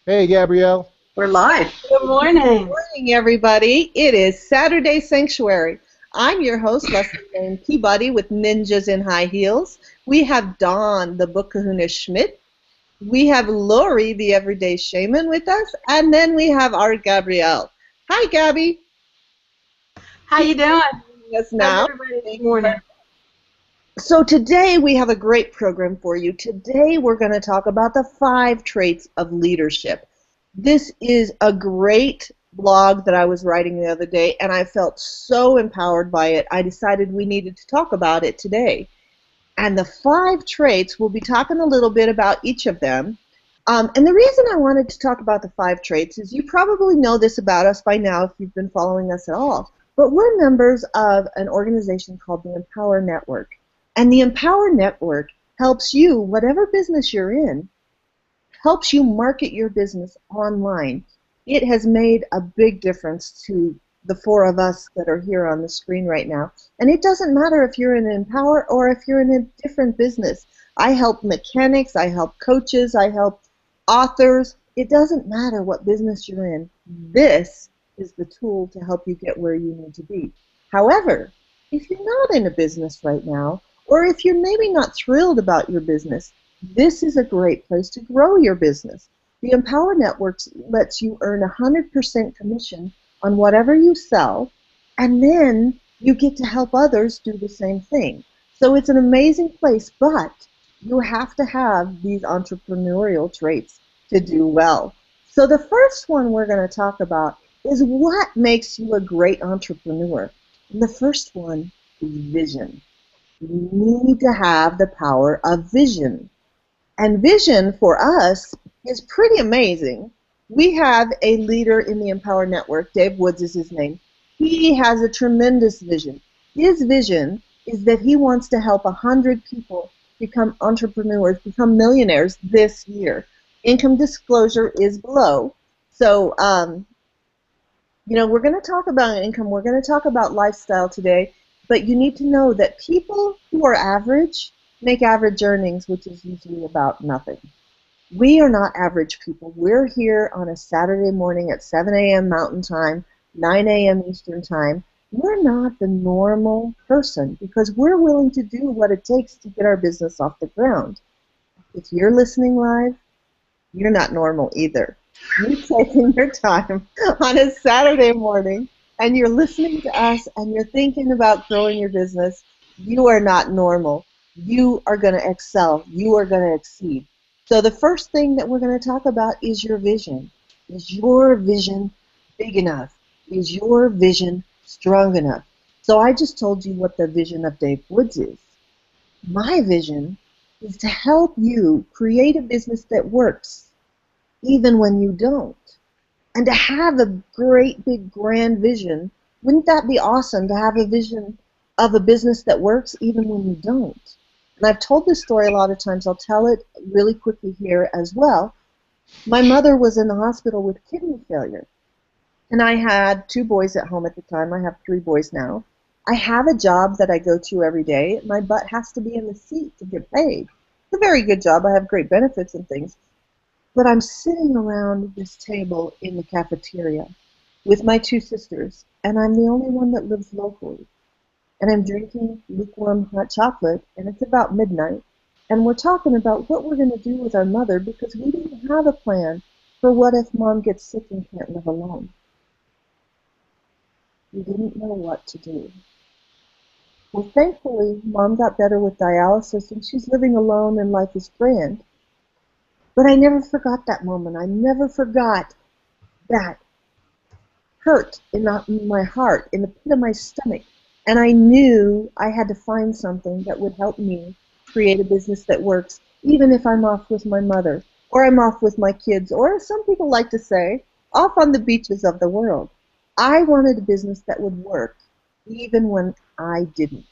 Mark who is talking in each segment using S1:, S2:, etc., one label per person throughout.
S1: Hey, Gabrielle.
S2: We're live.
S3: Good morning.
S2: Morning, everybody. It is Saturday Sanctuary. I'm your host, Leslie Jane Peabody with Ninjas in High Heels. We have Dawn, the Book Kahuna Schmidt. We have Lori, the Everyday Shaman, with us. And then we have our Gabrielle. Hi, Gabby.
S3: How you doing?
S2: Joining us
S3: How's
S2: now.
S3: everybody this
S2: Thank you
S3: morning?
S2: So today we have a great program for you. Today we're going to talk about the 5 traits of leadership. This is a great blog that I was writing the other day, and I felt so empowered by it. I decided we needed to talk about it today. And the 5 traits, we'll be talking a little bit about each of them. And the reason I wanted to talk about the 5 traits is you probably know this about us by now if you've been following us at all. But we're members of an organization called the Empower Network. And the Empower Network helps you, whatever business you're in, helps you market your business online. It has made a big difference to the 4 of us that are here on the screen right now. And it doesn't matter if you're in Empower or if you're in a different business. I help mechanics, I help coaches, I help authors. It doesn't matter what business you're in. This is the tool to help you get where you need to be. However, if you're not in a business right now, or if you're maybe not thrilled about your business, this is a great place to grow your business. The Empower Network lets you earn 100% commission on whatever you sell, and then you get to help others do the same thing. So it's an amazing place, but you have to have these entrepreneurial traits to do well. So the first one we're going to talk about is what makes you a great entrepreneur. And the first one is vision. You need to have the power of vision. And vision for us is pretty amazing. We have a leader in the Empower Network, Dave Woods is his name. He has a tremendous vision. His vision is that he wants to help 100 people become entrepreneurs, become millionaires this year. Income disclosure is below. So, we're going to talk about income. We're going to talk about lifestyle today. But you need to know that people who are average make average earnings, which is usually about nothing. We are not average people. We're here on a Saturday morning at 7 a.m. Mountain Time, 9 a.m. Eastern Time. We're not the normal person because we're willing to do what it takes to get our business off the ground. If you're listening live, you're not normal either. You're taking your time on a Saturday morning and you're listening to us and you're thinking about growing your business. You are not normal. You are going to excel. You are going to exceed. So the first thing that we're going to talk about is your vision. Is your vision big enough? Is your vision strong enough? So I just told you what the vision of Dave Woods is. My vision is to help you create a business that works even when you don't. And to have a great big grand vision, wouldn't that be awesome to have a vision of a business that works even when you don't? And I've told this story a lot of times. I'll tell it really quickly here as well. My mother was in the hospital with kidney failure. And I had 2 boys at home at the time. I have 3 boys now. I have a job that I go to every day. My butt has to be in the seat to get paid. It's a very good job. I have great benefits and things. But I'm sitting around this table in the cafeteria with my 2 sisters, and I'm the only one that lives locally. And I'm drinking lukewarm hot chocolate, and it's about midnight, and we're talking about what we're going to do with our mother because we didn't have a plan for what if Mom gets sick and can't live alone. We didn't know what to do. Well, thankfully, Mom got better with dialysis, and she's living alone, and life is grand. But I never forgot that moment. I never forgot that hurt in my heart, in the pit of my stomach. And I knew I had to find something that would help me create a business that works, even if I'm off with my mother, or I'm off with my kids, or as some people like to say, off on the beaches of the world. I wanted a business that would work, even when I didn't.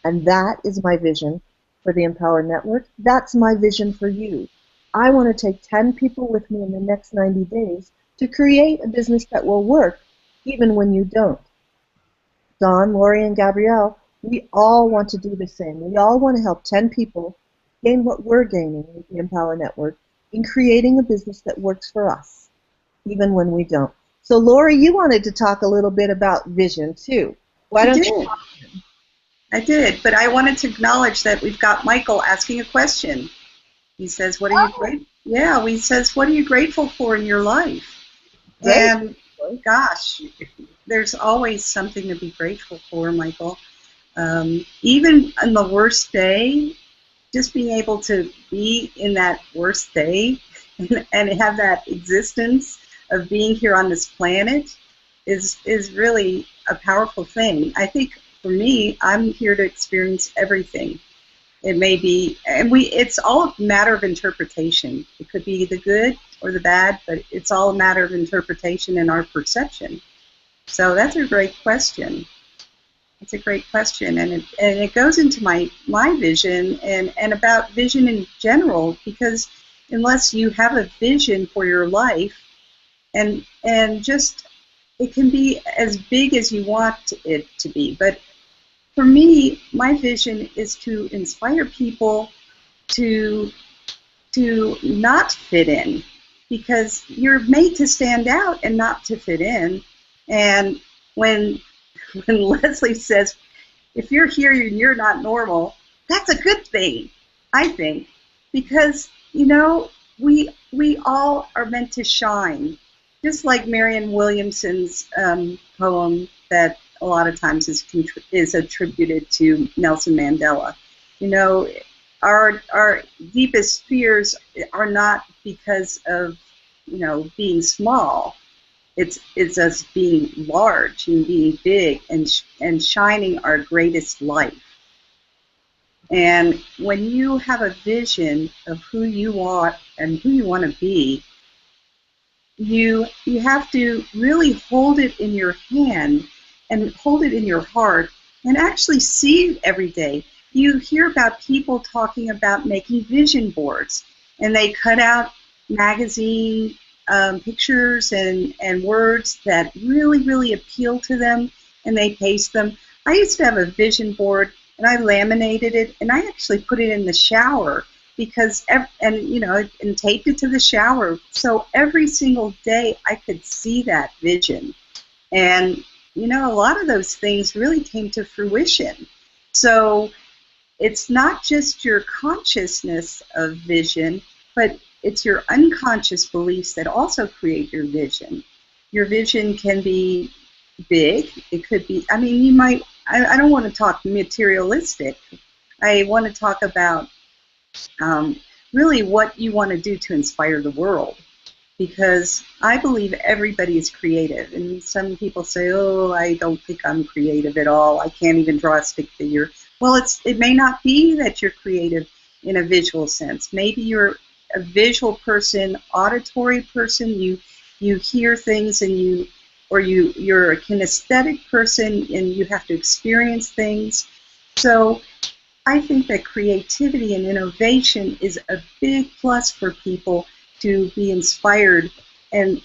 S2: And that is my vision for the Empower Network. That's my vision for you. I want to take 10 people with me in the next 90 days to create a business that will work even when you don't. Dawn, Lori, and Gabrielle, we all want to do the same. We all want to help 10 people gain what we're gaining with the Empower Network in creating a business that works for us, even when we don't. So, Lori, you wanted to talk a little bit about vision too. Why
S1: I
S2: don't you?
S1: did. I did, but I wanted to acknowledge that we've got Michael asking a question. He says, "What are you great?" Yeah, he says, "What are you grateful for in your life?"
S2: Great.
S1: And gosh, there's always something to be grateful for, Michael. Even on the worst day, just being able to be in that worst day and have that existence of being here on this planet is really a powerful thing. I think for me, I'm here to experience everything. It may be, and it's all a matter of interpretation. It could be the good or the bad, but it's all a matter of interpretation and our perception. So that's a great question. It's a great question, and it goes into my vision and about vision in general, because unless you have a vision for your life, and just it can be as big as you want it to be, but for me, my vision is to inspire people to not fit in, because you're made to stand out and not to fit in. And when Leslie says, if you're here and you're not normal, that's a good thing, I think, because we all are meant to shine, just like Marianne Williamson's poem that a lot of times is attributed to Nelson Mandela. You know, our deepest fears are not because of being small. It's us being large and being big and shining our greatest light. And when you have a vision of who you are and who you want to be, you have to really hold it in your hand and hold it in your heart and actually see it every day. You hear about people talking about making vision boards, and they cut out magazine pictures and words that really, really appeal to them, and they paste them. I used to have a vision board, and I laminated it, and I actually put it in the shower because and taped it to the shower, so every single day I could see that vision. And a lot of those things really came to fruition. So it's not just your consciousness of vision, but it's your unconscious beliefs that also create your vision. Your vision can be big. It could be, you might, I don't want to talk materialistic. I want to talk about really what you want to do to inspire the world. Because I believe everybody is creative. And some people say, oh, I don't think I'm creative at all. I can't even draw a stick figure. Well, it may not be that you're creative in a visual sense. Maybe you're a visual person, auditory person. You hear things, and you're a kinesthetic person, and you have to experience things. So I think that creativity and innovation is a big plus for people to be inspired. And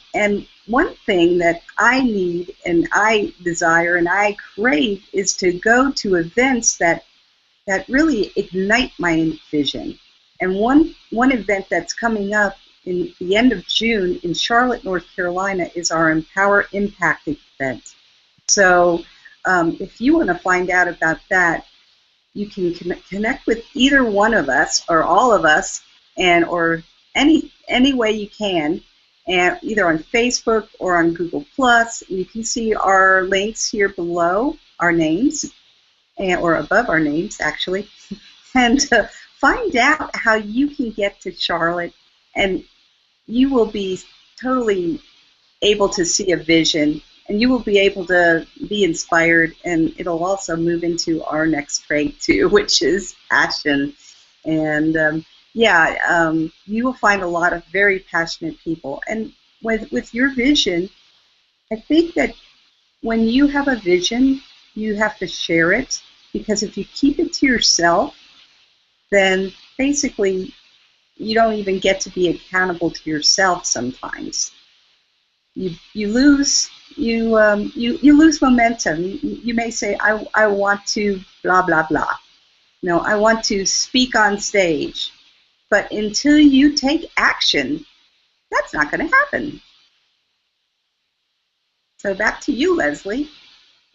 S1: one thing that I need and I desire and I crave is to go to events that really ignite my vision. And one event that's coming up in the end of June in Charlotte, North Carolina, is our Empower Impact event. So if you want to find out about that, you can connect with either one of us or all of us, or any way you can, and either on Facebook or on Google Plus. You can see our links here below our names, or above our names actually, and find out how you can get to Charlotte, and you will be totally able to see a vision, and you will be able to be inspired, and it'll also move into our next trait too, which is passion. And you will find a lot of very passionate people. And with your vision, I think that when you have a vision, you have to share it, because if you keep it to yourself, then basically you don't even get to be accountable to yourself sometimes. You lose momentum. You may say, I want to blah blah blah. I want to speak on stage. But until you take action, that's not going to happen. So back to you, Leslie.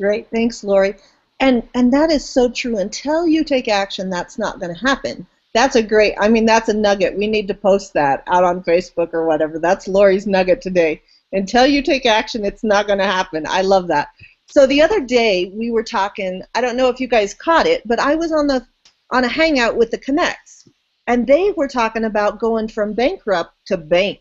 S2: Great, thanks, Lori. And that is so true. Until you take action, that's not going to happen. That's a great, I mean, that's a nugget. We need to post that out on Facebook or whatever. That's Lori's nugget today. Until you take action, it's not going to happen. I love that. So the other day we were talking, I don't know if you guys caught it, but I was on a hangout with the Connects, and they were talking about going from bankrupt to bank.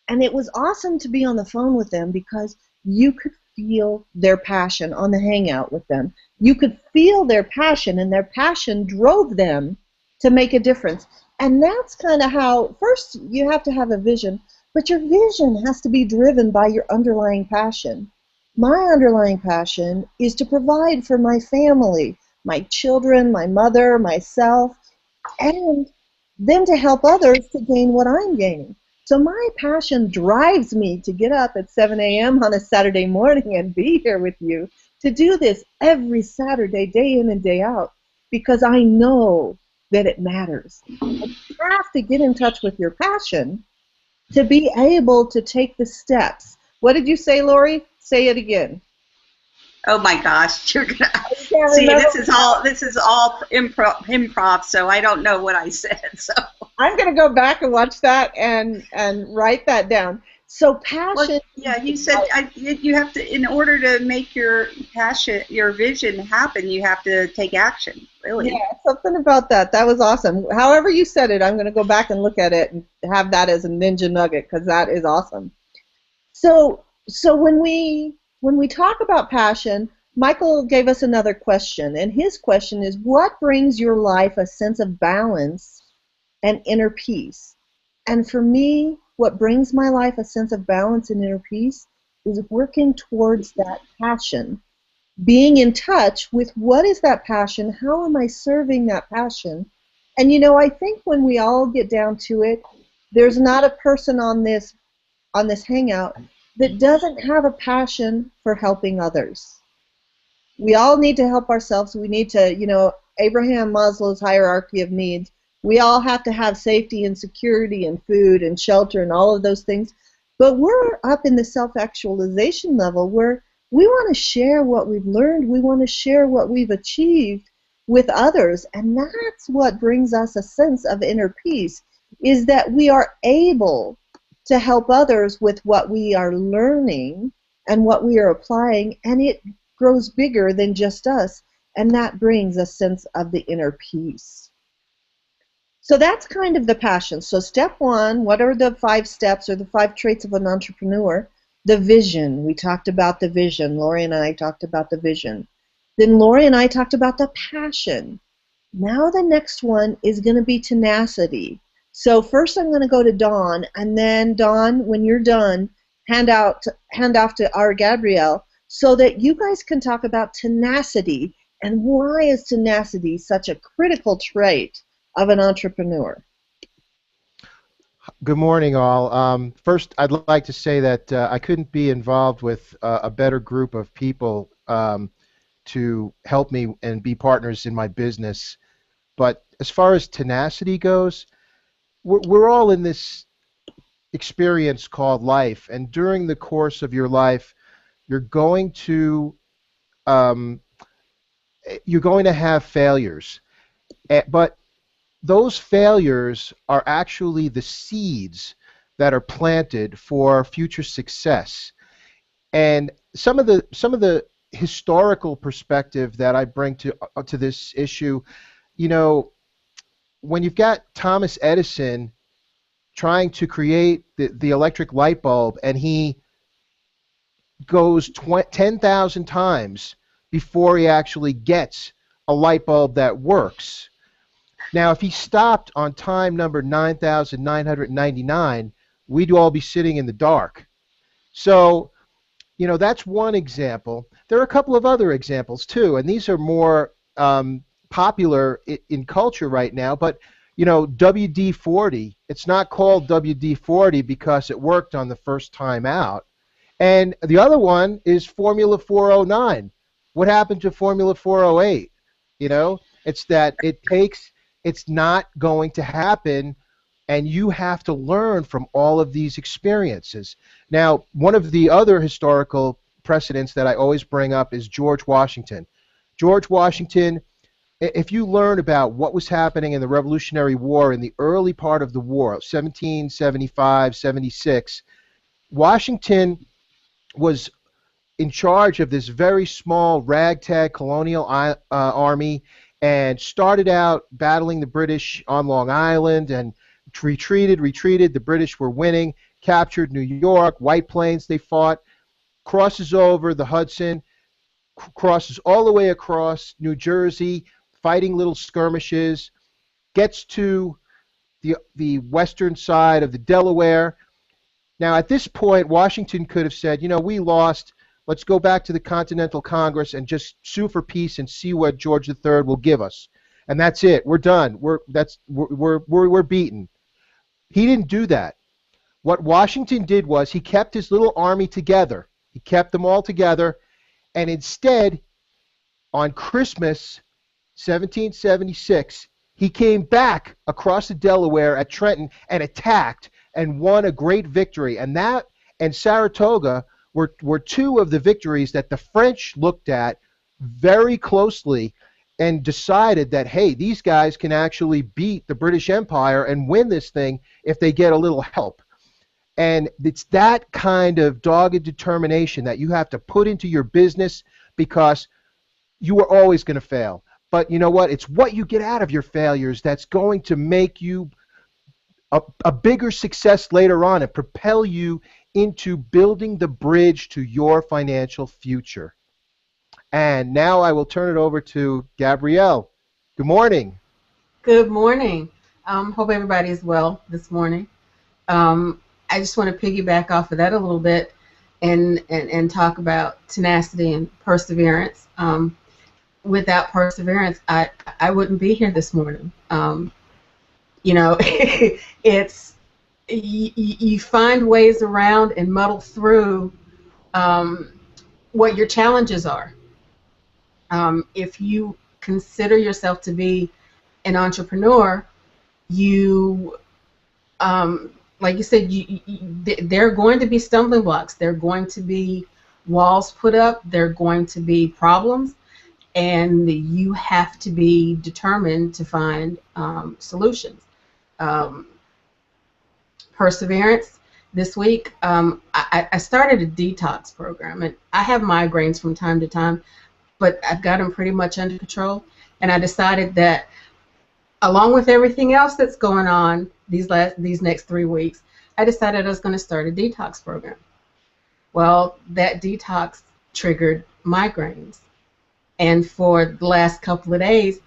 S2: And it was awesome to be on the phone with them because you could feel their passion on the hangout with them. You could feel their passion, and their passion drove them to make a difference. And that's kind of how, first you have to have a vision, but your vision has to be driven by your underlying passion. My underlying passion is to provide for my family, my children, my mother, myself, and then to help others to gain what I'm gaining. So my passion drives me to get up at 7 a.m. on a Saturday morning and be here with you to do this every Saturday, day in and day out, because I know that it matters. You have to get in touch with your passion to be able to take the steps. What did you say, Lori? Say it again.
S1: Oh my gosh, you're gonna see.
S2: Remember.
S1: This is all improv, so I don't know what I said. So
S2: I'm gonna go back and watch that and write that down. So passion.
S1: Well, yeah, you said you have to, in order to make your passion, your vision happen, you have to take action. Really.
S2: Yeah, something about that. That was awesome. However you said it, I'm gonna go back and look at it and have that as a ninja nugget because that is awesome. So when we talk about passion, Michael gave us another question, and his question is, what brings your life a sense of balance and inner peace? And for me, what brings my life a sense of balance and inner peace is working towards that passion, being in touch with what is that passion, how am I serving that passion? And you know, I think when we all get down to it, there's not a person on this hangout that doesn't have a passion for helping others. We all need to help ourselves. We need to, you know, Abraham Maslow's hierarchy of needs. We all have to have safety and security and food and shelter and all of those things. But we're up in the self-actualization level where we want to share what we've learned. We want to share what we've achieved with others. And that's what brings us a sense of inner peace, is that we are able to help others with what we are learning and what we are applying, and it grows bigger than just us, and that brings a sense of the inner peace. So that's kind of the passion. So step one, what are the 5 steps or the 5 traits of an entrepreneur? The vision. We talked about the vision. Lori and I talked about the vision. Then Lori and I talked about the passion. Now the next one is going to be tenacity. So first I'm going to go to Dawn, and then Dawn, when you're done, hand off to our Gabrielle so that you guys can talk about tenacity and why is tenacity such a critical trait of an entrepreneur.
S4: Good morning, all. First, I'd like to say that I couldn't be involved with a better group of people to help me and be partners in my business. But as far as tenacity goes, we're all in this experience called life, and during the course of your life, you're going to have failures, but those failures are actually the seeds that are planted for future success. And some of the historical perspective that I bring to this issue, you know, when you've got Thomas Edison trying to create the electric light bulb, and he goes 10,000 times before he actually gets a light bulb that works. Now, if he stopped on time number 9,999, we'd all be sitting in the dark. So, you know, that's one example. There are a couple of other examples too, and these are more popular in culture right now, but you know, WD-40, it's not called WD-40 because it worked on the first time out. And the other one is Formula 409. What happened to Formula 408? You know, it's that it's not going to happen and you have to learn from all of these experiences. Now, one of the other historical precedents that I always bring up is George Washington. George Washington, if you learn about what was happening in the Revolutionary War in the early part of the war, 1775, 76, Washington was in charge of this very small ragtag colonial army and started out battling the British on Long Island and retreated. The British were winning, captured New York, White Plains they fought, crosses over the Hudson, crosses all the way across New Jersey, fighting little skirmishes, gets to the western side of the Delaware. Now, at this point, Washington could have said, you know, we lost. Let's go back to the Continental Congress and just sue for peace and see what George III will give us. And that's it. We're done. We're beaten. He didn't do that. What Washington did was he kept his little army together. He kept them all together, and instead, on Christmas 1776, he came back across the Delaware at Trenton and attacked and won a great victory. And that and Saratoga were two of the victories that the French looked at very closely and decided that, hey, these guys can actually beat the British Empire and win this thing if they get a little help. And it's that kind of dogged determination that you have to put into your business, because you are always going to fail. But you know what? It's what you get out of your failures that's going to make you a bigger success later on and propel you into building the bridge to your financial future. And now I will turn it over to Gabrielle. Good morning.
S3: Good morning. Hope everybody is well this morning. I just want to piggyback off of that a little bit and talk about tenacity and perseverance. Without perseverance, I wouldn't be here this morning. You know, it's you find ways around and muddle through what your challenges are. If you consider yourself to be an entrepreneur, you like you said, there are going to be stumbling blocks. There are going to be walls put up. There are going to be problems, and you have to be determined to find solutions. Perseverance. This week, I started a detox program, and I have migraines from time to time, but I've got them pretty much under control. And I decided that, along with everything else that's going on these next 3 weeks, I decided I was going to start a detox program. Well, that detox triggered migraines. And for the last couple of days,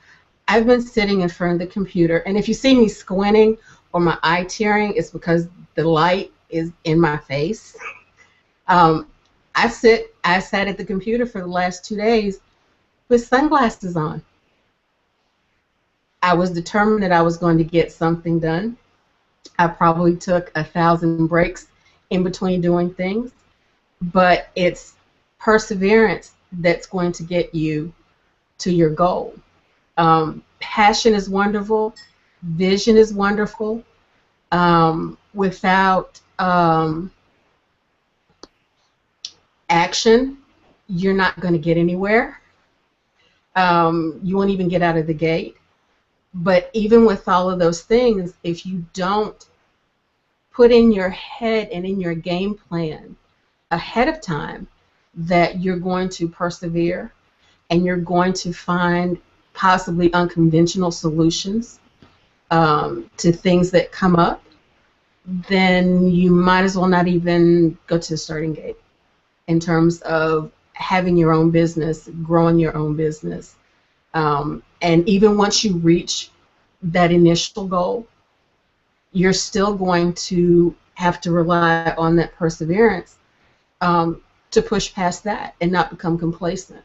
S3: I've been sitting in front of the computer. And if you see me squinting or my eye tearing, it's because the light is in my face. I sat at the computer for the last 2 days with sunglasses on. I was determined that I was going to get something done. I probably took 1,000 breaks in between doing things, but it's perseverance that's going to get you to your goal. Passion is wonderful. Vision is wonderful. Without action, you're not going to get anywhere. You won't even get out of the gate. But even with all of those things, if you don't put in your head and in your game plan ahead of time that you're going to persevere and you're going to find possibly unconventional solutions to things that come up, then you might as well not even go to the starting gate in terms of having your own business, growing your own business. And even once you reach that initial goal, you're still going to have to rely on that perseverance to push past that and not become complacent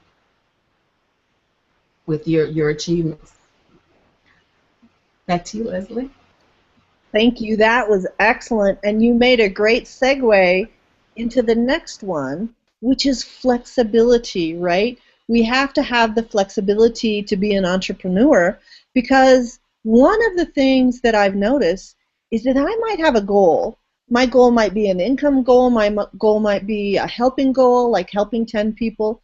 S3: with your achievements. Back to you, Leslie.
S2: Thank you. That was excellent. And you made a great segue into the next one, which is flexibility, right? We have to have the flexibility to be an entrepreneur, because one of the things that I've noticed is that I might have a goal. My goal might be an income goal. My goal might be a helping goal, like helping 10 people.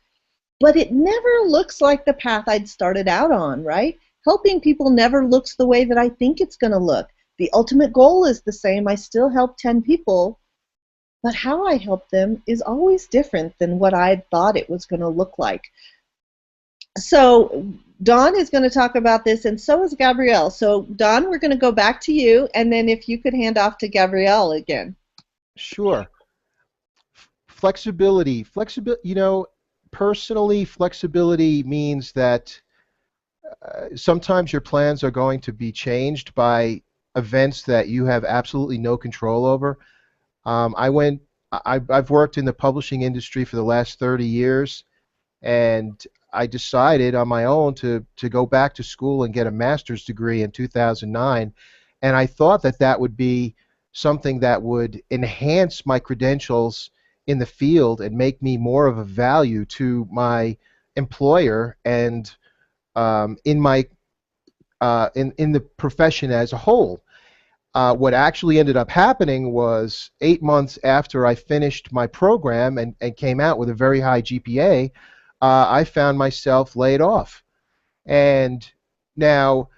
S2: But it never looks like the path I'd started out on, right? Helping people never looks the way that I think it's going to look. The ultimate goal is the same. I still help 10 people, but how I help them is always different than what I thought it was going to look like. So Dawn is going to talk about this, and so is Gabrielle. So Dawn, we're going to go back to you, and then if you could hand off to Gabrielle again.
S4: Sure. Flexibility. Personally, flexibility means that sometimes your plans are going to be changed by events that you have absolutely no control over. I've worked in the publishing industry for the last 30 years, and I decided on my own to go back to school and get a master's degree in 2009, and I thought that that would be something that would enhance my credentials in the field and make me more of a value to my employer and in my in the profession as a whole. What actually ended up happening was 8 months after I finished my program and came out with a very high GPA, I found myself laid off. And now,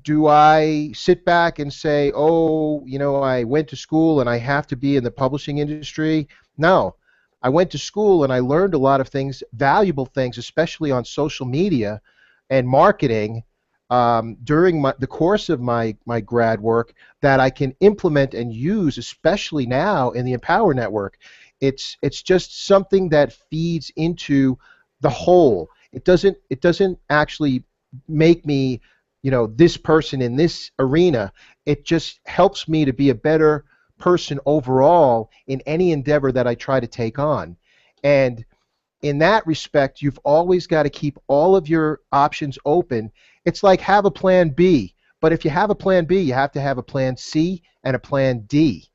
S4: do I sit back and say, oh, I went to school and I have to be in the publishing industry? No. I went to school and I learned a lot of things, valuable things, especially on social media and marketing during the course of my grad work that I can implement and use, especially now in the Empower Network. It's just something that feeds into the whole. It doesn't actually make me this person in this arena. It just helps me to be a better person overall in any endeavor that I try to take on. And in that respect, you've always got to keep all of your options open. It's like have a plan B, but if you have a plan B, you have to have a plan C and a plan D.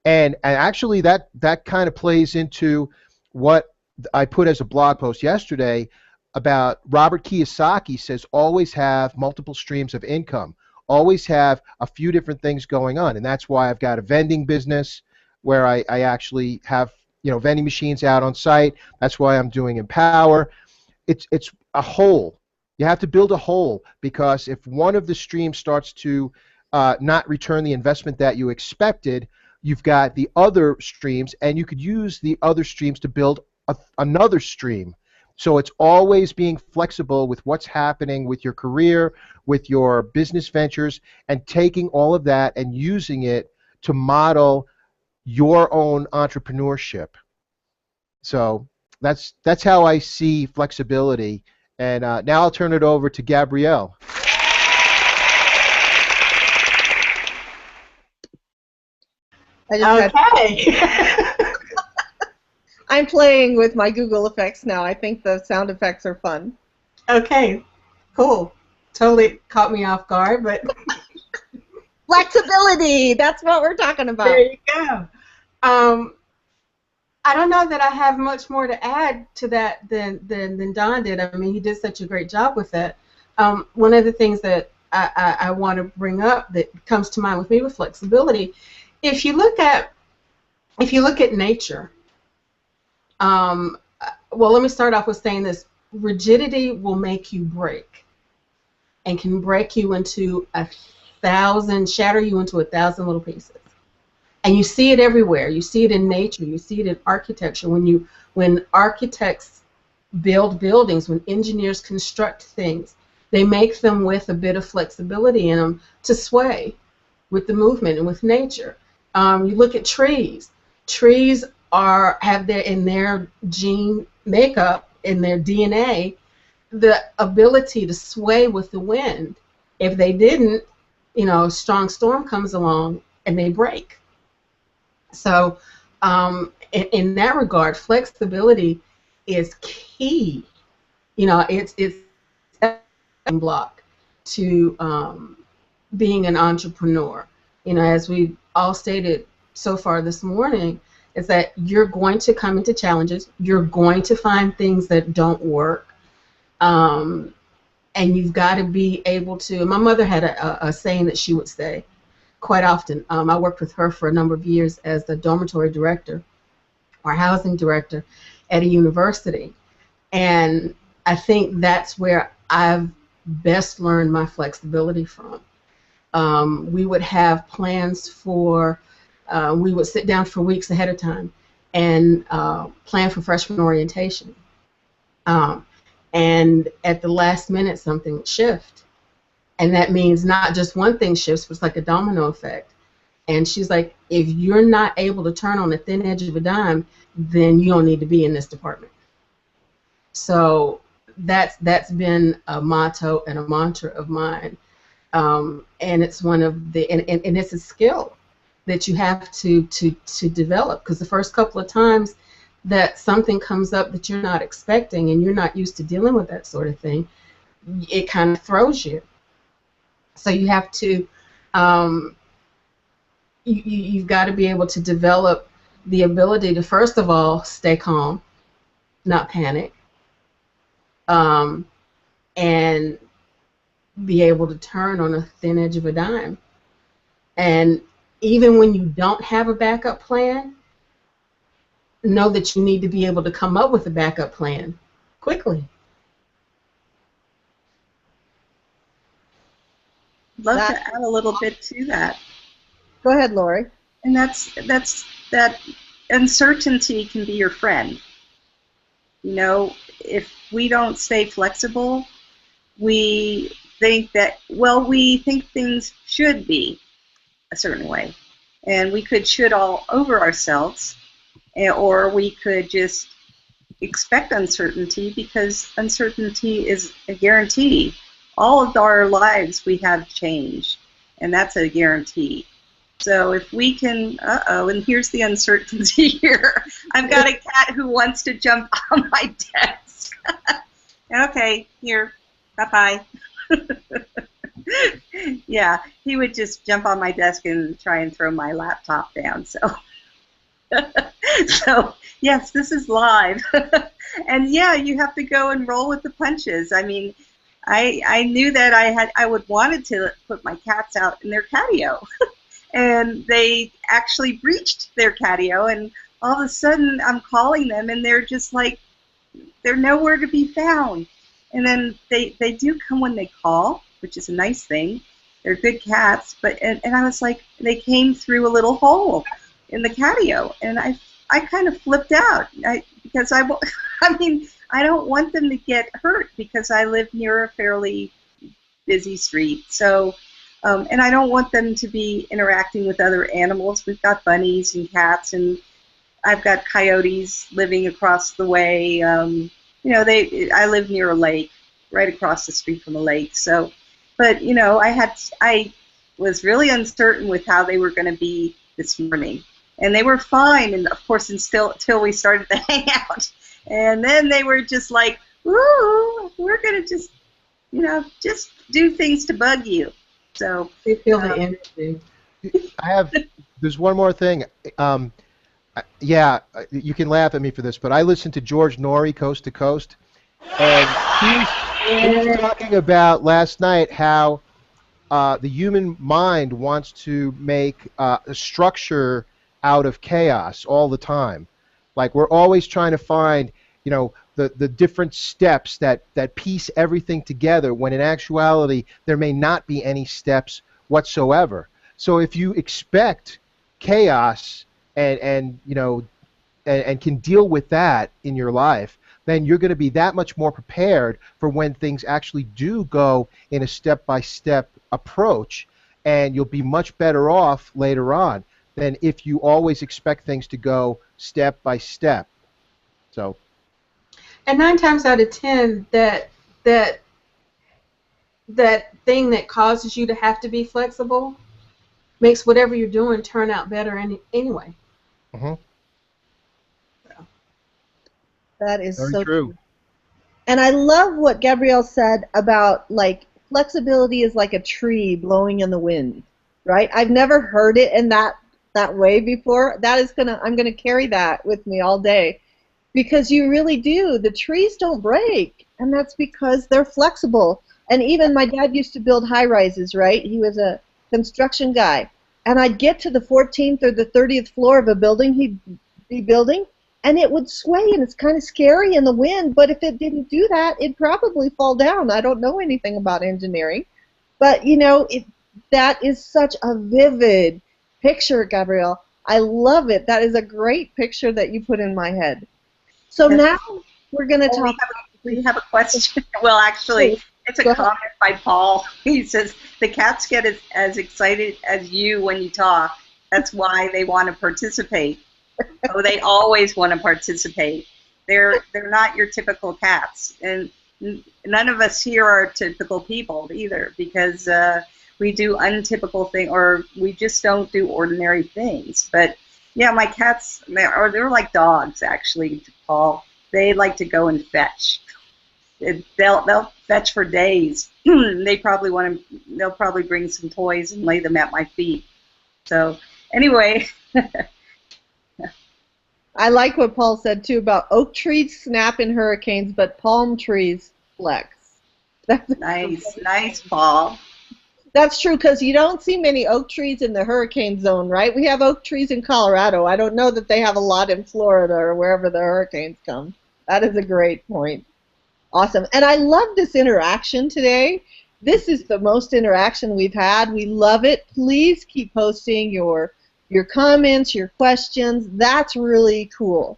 S4: And actually that kind of plays into what I put as a blog post yesterday about Robert Kiyosaki says always have multiple streams of income. Always have a few different things going on. And that's why I've got a vending business where I actually have vending machines out on site. That's why I'm doing Empower. It's a whole. You have to build a whole, because if one of the streams starts to not return the investment that you expected, you've got the other streams, and you could use the other streams to build another stream. So it's always being flexible with what's happening with your career, with your business ventures, and taking all of that and using it to model your own entrepreneurship. So that's how I see flexibility. And now I'll turn it over to Gabrielle.
S3: Okay.
S2: I'm playing with my Google effects now. I think the sound effects are fun.
S3: Okay, cool. Totally caught me off guard, but
S2: flexibility, that's what we're talking about.
S3: There you go. I don't know that I have much more to add to that than Don did. I mean, he did such a great job with that. One of the things that I want to bring up that comes to mind with me with flexibility, if you look at nature, well, let me start off with saying this: rigidity will make you break, and can break you into shatter you into 1,000 little pieces. And you see it everywhere. You see it in nature. You see it in architecture. When architects build buildings, when engineers construct things, they make them with a bit of flexibility in them to sway with the movement and with nature. You look at trees. Trees have in their gene makeup, in their DNA, the ability to sway with the wind. If they didn't, a strong storm comes along and they break. So in that regard, flexibility is key. It's a block to being an entrepreneur. As we all stated so far this morning, is that you're going to come into challenges. You're going to find things that don't work. And you've got to be able to. My mother had a saying that she would say, quite often. I worked with her for a number of years as the dormitory director or housing director at a university. And I think that's where I've best learned my flexibility from. We would have plans for, we would sit down for weeks ahead of time and plan for freshman orientation. And at the last minute, something would shift. And that means not just one thing shifts, but it's like a domino effect. And she's like, if you're not able to turn on the thin edge of a dime, then you don't need to be in this department. So that's been a motto and a mantra of mine. And it's one of the, and it's a skill that you have to develop, because the first couple of times that something comes up that you're not expecting and you're not used to dealing with that sort of thing, it kind of throws you. So you have to, you've got to be able to develop the ability to, first of all, stay calm, not panic, and be able to turn on a thin edge of a dime. And even when you don't have a backup plan, know that you need to be able to come up with a backup plan quickly.
S1: Love to add a little bit to that.
S2: Go ahead, Lori.
S1: And that's that uncertainty can be your friend. You know, if we don't stay flexible, we think that, well, we think things should be a certain way. And we could should all over ourselves, or we could just expect uncertainty, because uncertainty is a guarantee. All of our lives we have change, and that's a guarantee. So if we can, and here's the uncertainty here. I've got a cat who wants to jump on my desk. Okay, here, bye-bye. Yeah, he would just jump on my desk and try and throw my laptop down. So, so yes, this is live. And yeah, you have to go and roll with the punches. I mean, I knew that I would wanted to put my cats out in their catio. And they actually breached their catio, and all of a sudden I'm calling them, and they're just like, they're nowhere to be found. And then they do come when they call, which is a nice thing. They're good cats, but and I was like, they came through a little hole in the catio, and I kind of flipped out, because I mean, I don't want them to get hurt, because I live near a fairly busy street. So. And I don't want them to be interacting with other animals. We've got bunnies and cats, and I've got coyotes living across the way. You know, I live near a lake, right across the street from a lake. So, but you know, I was really uncertain with how they were going to be this morning, and they were fine. And of course, until we started to hang out, and then they were just like, "Ooh, we're going to just, you know, just do things to bug you." So
S3: they feel the energy.
S4: There's one more thing. Yeah, you can laugh at me for this, but I listened to George Norrie, Coast to Coast, and he was talking about last night how the human mind wants to make a structure out of chaos all the time. Like, we're always trying to find, you know, the different steps that piece everything together, when in actuality there may not be any steps whatsoever. So if you expect chaos and you know and can deal with that in your life, then you're going to be that much more prepared for when things actually do go in a step-by-step approach, and you'll be much better off later on than if you always expect things to go step by step. So.
S3: And 9 times out of 10, that thing that causes you to have to be flexible makes whatever you're doing turn out better anyway.
S4: Mm-hmm.
S3: So.
S2: That is
S4: Very
S2: so
S4: true.
S2: And I love what Gabrielle said about, like, flexibility is like a tree blowing in the wind, right? I've never heard it in that way before. I'm gonna carry that with me all day. Because you really do. The trees don't break, and that's because they're flexible. And even my dad used to build high-rises, right? He was a construction guy. and I'd get to the 14th or the 30th floor of a building he'd be building, and it would sway, and it's kind of scary in the wind, but if it didn't do that, it'd probably fall down. I don't know anything about engineering, but that is such a vivid picture, Gabrielle. I love it. That is a great picture that you put in my head. So now we're going to talk.
S1: We have a question. Well, actually, it's a comment by Paul. He says, the cats get as excited as you when you talk. That's why they want to participate. Oh, they always want to participate. They're not your typical cats. And none of us here are typical people either, because we do untypical things, or we just don't do ordinary things. But yeah, my cats, they're like dogs, actually, Paul. They like to go and fetch. They'll fetch for days. They'll probably bring some toys and lay them at my feet. So anyway.
S2: I like what Paul said too about oak trees snap in hurricanes, but palm trees flex. That's
S1: nice, Paul.
S2: That's true, because you don't see many oak trees in the hurricane zone, right? We have oak trees in Colorado. I don't know that they have a lot in Florida or wherever the hurricanes come. That is a great point. Awesome. And I love this interaction today. This is the most interaction we've had. We love it. Please keep posting your comments, your questions. That's really cool.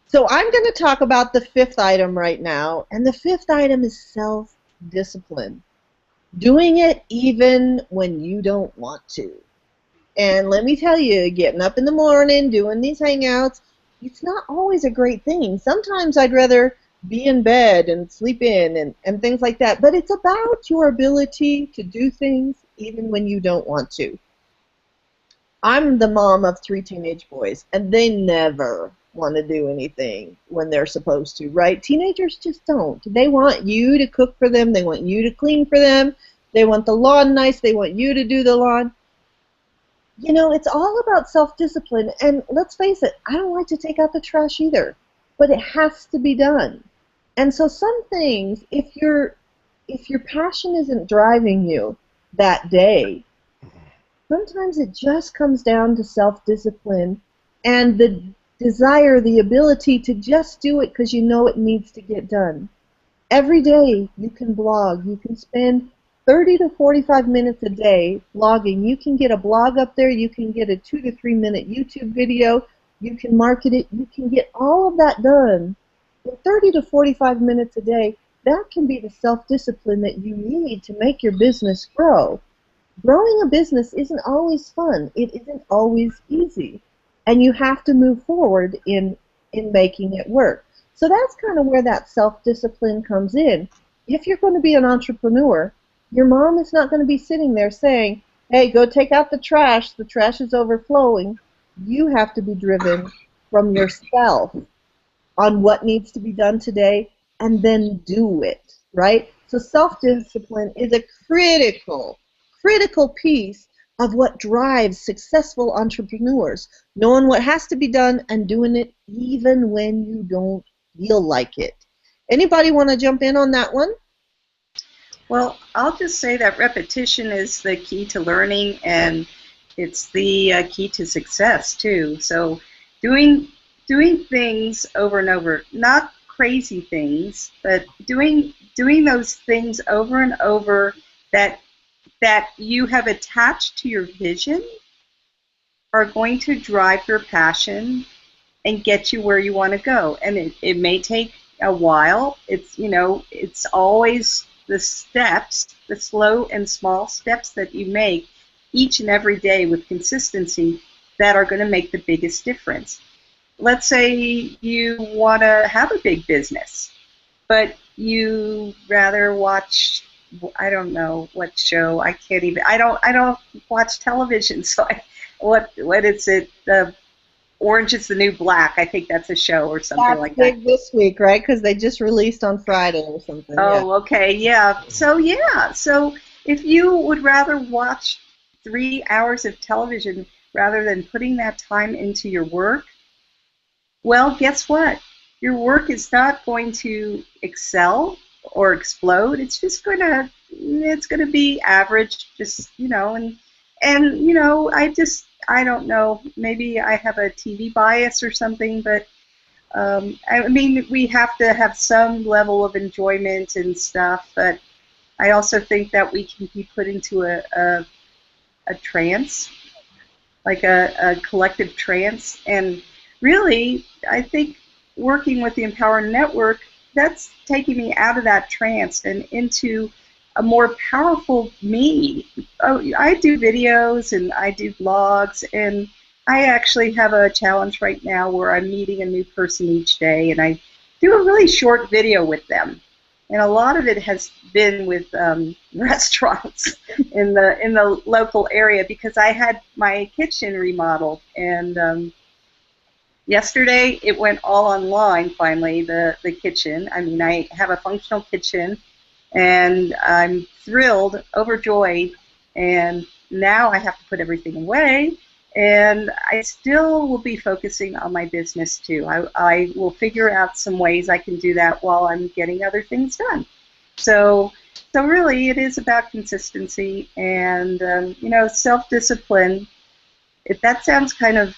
S2: So I'm going to talk about the fifth item right now, and the fifth item is self-discipline. Doing it even when you don't want to. And let me tell you, getting up in the morning, doing these hangouts, it's not always a great thing. Sometimes I'd rather be in bed and sleep in and things like that. But it's about your ability to do things even when you don't want to. I'm the mom of 3 teenage boys, and they never want to do anything when they're supposed to, right? Teenagers just don't. They want you to cook for them. They want you to clean for them. They want the lawn nice. They want you to do the lawn. It's all about self-discipline, and let's face it, I don't like to take out the trash either, but it has to be done. And so some things, if your passion isn't driving you that day, sometimes it just comes down to self-discipline and the desire, the ability to just do it because you know it needs to get done. Every day you can blog. You can spend 30 to 45 minutes a day blogging. You can get a blog up there. You can get a 2 to 3 minute YouTube video. You can market it. You can get all of that done in 30 to 45 minutes a day. That can be the self-discipline that you need to make your business grow. Growing a business isn't always fun. It isn't always easy. And you have to move forward in making it work. So that's kind of where that self-discipline comes in. If you're going to be an entrepreneur, your mom is not going to be sitting there saying, hey, go take out the trash is overflowing. You have to be driven from yourself on what needs to be done today and then do it, right? So self-discipline is a critical piece of what drives successful entrepreneurs, knowing what has to be done and doing it even when you don't feel like it. Anybody want to jump in on that one?
S1: Well, I'll just say that repetition is the key to learning, and it's the key to success too. So doing things over and over, not crazy things, but doing those things over and over that you have attached to your vision are going to drive your passion and get you where you want to go. And it may take a while. It's always the steps, the slow and small steps that you make each and every day with consistency that are going to make the biggest difference. Let's say you want to have a big business, but you rather watch, I don't know what show. I don't watch television. So what is it? Orange is the New Black. I think that's a show or something like that.
S2: That's big this week, right? Because they just released on Friday or something.
S1: Oh, yeah. Okay, yeah. So if you would rather watch 3 hours of television rather than putting that time into your work, well, guess what? Your work is not going to excel or explode. It's just going to be average, just, And you know, I don't know, maybe I have a TV bias or something, but I mean, we have to have some level of enjoyment and stuff, but I also think that we can be put into a trance, like a collective trance. And really, I think working with the Empower Network, that's taking me out of that trance and into a more powerful me. Oh, I do videos and I do blogs, and I actually have a challenge right now where I'm meeting a new person each day, and I do a really short video with them. And a lot of it has been with restaurants in the local area, because I had my kitchen remodeled, and yesterday it went all online finally, the kitchen. I mean, I have a functional kitchen, and I'm thrilled, overjoyed, and now I have to put everything away, and I still will be focusing on my business too. I will figure out some ways I can do that while I'm getting other things done. So really it is about consistency and, you know, self-discipline. If that sounds kind of,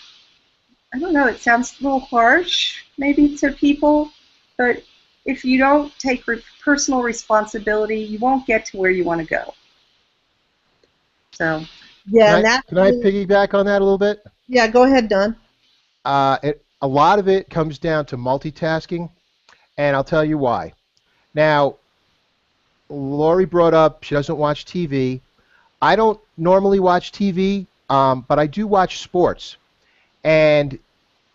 S1: I don't know, it sounds a little harsh maybe to people, but if you don't take personal responsibility, you won't get to where you want to go. So,
S2: Yeah, and that
S4: Can I piggyback on that a little bit?
S2: yeah, go ahead, Don.
S4: A lot of it comes down to multitasking, and I'll tell you why. Now, Lori brought up she doesn't watch TV. I don't normally watch TV, but I do watch sports. And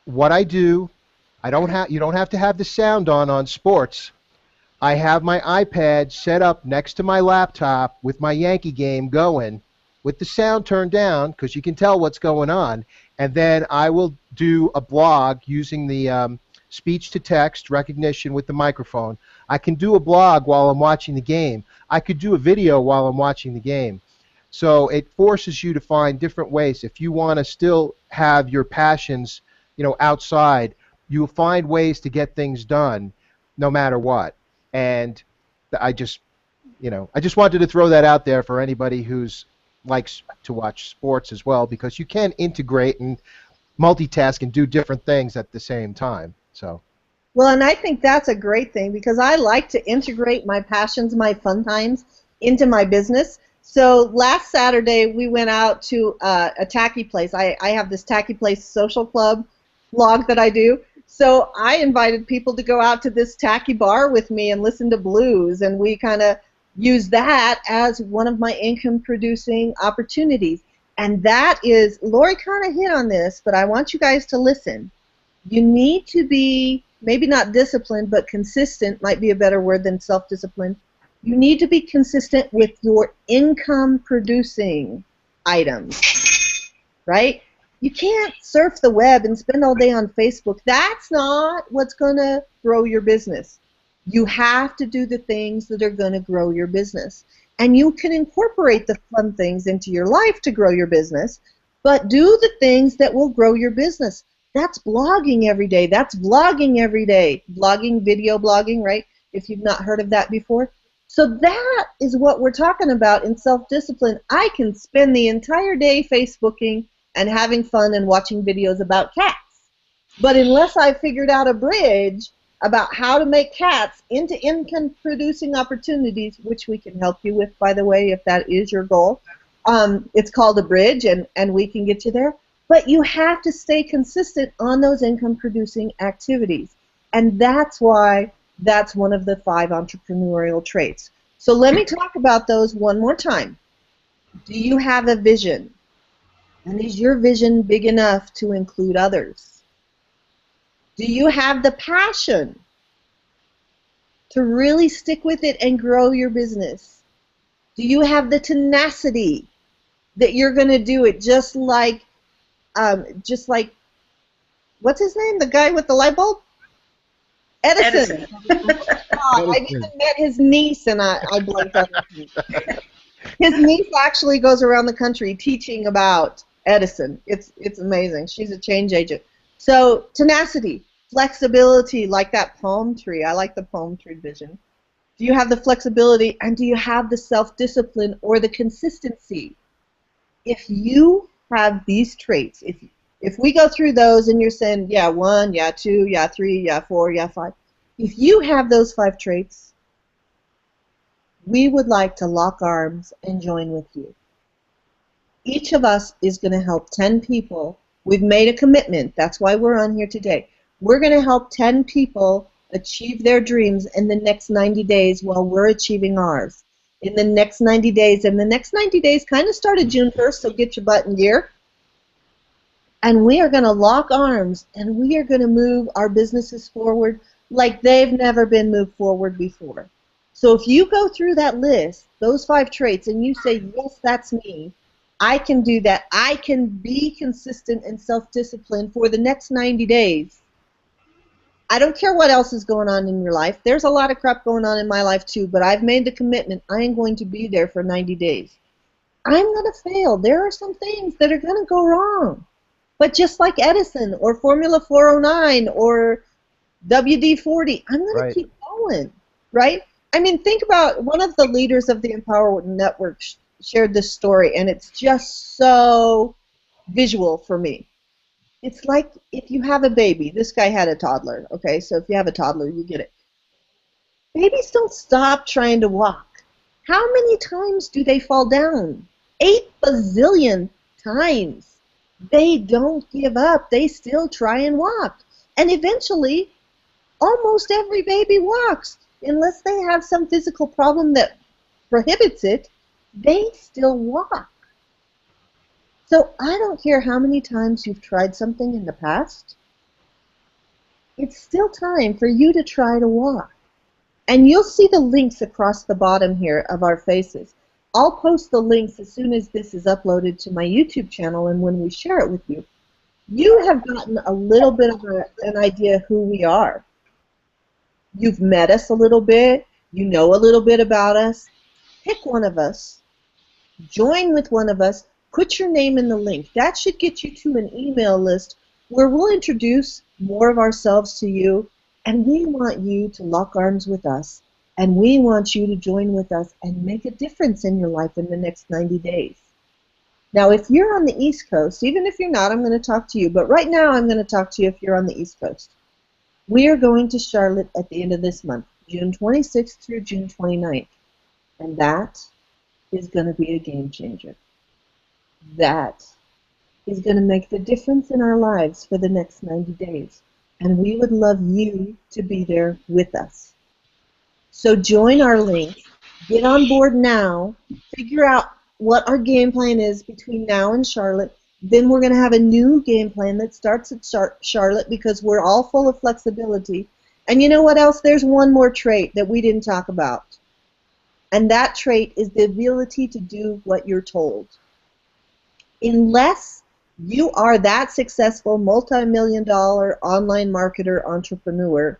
S4: what I do, you don't have to have the sound on sports. I have my iPad set up next to my laptop with my Yankee game going, with the sound turned down because you can tell what's going on, and then I will do a blog using the speech to text recognition with the microphone. I can do a blog while I'm watching the game. I could do a video while I'm watching the game. So it forces you to find different ways. If you want to still have your passions, you know, outside, you'll find ways to get things done no matter what. And I just, you know, I just wanted to throw that out there for anybody who's likes to watch sports as well, because you can integrate and multitask and do different things at the same time. So.
S2: Well, and I think that's a great thing because I like to integrate my passions, my fun times into my business. So last Saturday we went out to a tacky place. I have this tacky place social club blog that I do. So I invited people to go out to this tacky bar with me and listen to blues, and we kind of use that as one of my income producing opportunities. And that is, Lori kind of hit on this, but I want you guys to listen. You need to be, maybe not disciplined, but consistent might be a better word than self-discipline. You need to be consistent with your income producing items, right? You can't surf the web and spend all day on Facebook. That's not what's going to grow your business. You have to do the things that are going to grow your business. And you can incorporate the fun things into your life to grow your business, but do the things that will grow your business. That's blogging every day. That's vlogging every day. Blogging, video blogging, right? If you've not heard of that before. So that is what we're talking about in self-discipline. I can spend the entire day Facebooking and having fun and watching videos about cats. But unless I figured out a bridge about how to make cats into income-producing opportunities, which we can help you with, by the way, if that is your goal, it's called a bridge, and we can get you there. But you have to stay consistent on those income-producing activities. And that's why that's one of the 5 entrepreneurial traits. So let me talk about those one more time. Do you have a vision? And is your vision big enough to include others? Do you have the passion to really stick with it and grow your business? Do you have the tenacity that you're going to do it just like, what's his name? The guy with the light bulb? Edison. I even met his niece, and I blanked on his name. His niece actually goes around the country teaching about Edison. It's amazing. She's a change agent. So tenacity, flexibility, like that palm tree. I like the palm tree vision. Do you have the flexibility, and do you have the self-discipline or the consistency? If you have these traits, if we go through those and you're saying, yeah, 1, yeah, 2, yeah, 3, yeah, 4, yeah, 5, if you have those 5 traits, we would like to lock arms and join with you. Each of us is going to help 10 people. We've made a commitment. That's why we're on here today. We're going to help 10 people achieve their dreams in the next 90 days while we're achieving ours. In the next 90 days, and the next 90 days kind of started June 1st, so get your butt in gear. And we are going to lock arms, and we are going to move our businesses forward like they've never been moved forward before. So if you go through that list, those 5 traits, and you say, yes, that's me, I can do that, I can be consistent and self-disciplined for the next 90 days. I don't care what else is going on in your life. There's a lot of crap going on in my life too, but I've made the commitment I am going to be there for 90 days. I'm going to fail. There are some things that are going to go wrong. But just like Edison or Formula 409 or WD-40, I'm going to keep going, right? I mean, think about one of the leaders of the Empower Network shared this story, and it's just so visual for me. It's like if you have a baby. This guy had a toddler, okay? So if you have a toddler, you get it. Babies don't stop trying to walk. How many times do they fall down? 8 bazillion times. They don't give up. They still try and walk. And eventually, almost every baby walks. Unless they have some physical problem that prohibits it, they still walk. So I don't care how many times you've tried something in the past. It's still time for you to try to walk. And you'll see the links across the bottom here of our faces. I'll post the links as soon as this is uploaded to my YouTube channel and when we share it with you. You have gotten a little bit of an idea of who we are. You've met us a little bit. You know a little bit about us. Pick one of us. Join with one of us. Put your name in the link. That should get you to an email list where we'll introduce more of ourselves to you, and we want you to lock arms with us, and we want you to join with us and make a difference in your life in the next 90 days. Now, if you're on the East Coast, even if you're not, I'm going to talk to you, but right now I'm going to talk to you if you're on the East Coast. We are going to Charlotte at the end of this month, June 26th through June 29th, and that is going to be a game changer. That is going to make the difference in our lives for the next 90 days. And we would love you to be there with us. So join our link. Get on board now. Figure out what our game plan is between now and Charlotte. Then we're going to have a new game plan that starts at Charlotte because we're all full of flexibility. And you know what else? There's one more trait that we didn't talk about. And that trait is the ability to do what you're told. Unless you are that successful multi-million-dollar online marketer entrepreneur,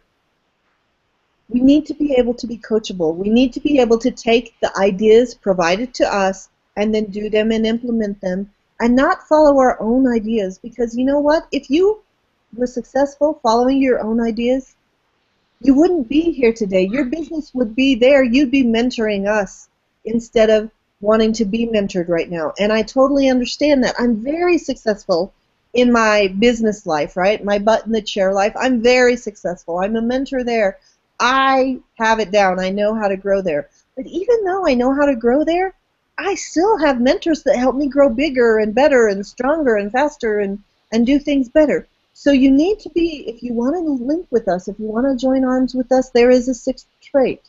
S2: we need to be able to be coachable. We need to be able to take the ideas provided to us and then do them and implement them and not follow our own ideas, because you know what? If you were successful following your own ideas, you wouldn't be here today. Your business would be there. You'd be mentoring us instead of wanting to be mentored right now. And I totally understand that. I'm very successful in my business life, right? My butt in the chair life. I'm very successful. I'm a mentor there. I have it down. I know how to grow there. But even though I know how to grow there, I still have mentors that help me grow bigger and better and stronger and faster and do things better. So you need to be, if you want to link with us, if you want to join arms with us, there is a 6th trait.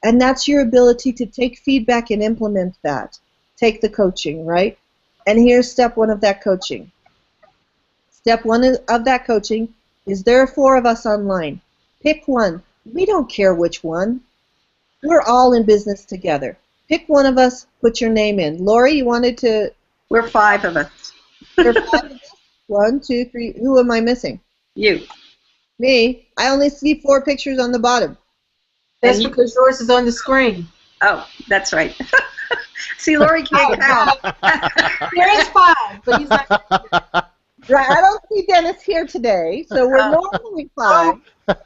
S2: And that's your ability to take feedback and implement that. Take the coaching, right? And here's step 1 of that coaching. Step 1 of that coaching is there are 4 of us online. Pick one. We don't care which one. We're all in business together. Pick one of us, put your name in. Lori, you wanted to?
S1: We're 5 of us.
S2: There are 5 of us? 1, 2, 3. Who am I missing?
S1: You.
S2: Me. I only see 4 pictures on the bottom.
S3: That's because yours is on the screen.
S1: Oh, that's right. See, Lori can't count.
S3: There is 5, but he's not.
S2: Right, I don't see Dennis here today, so we're normally 5. But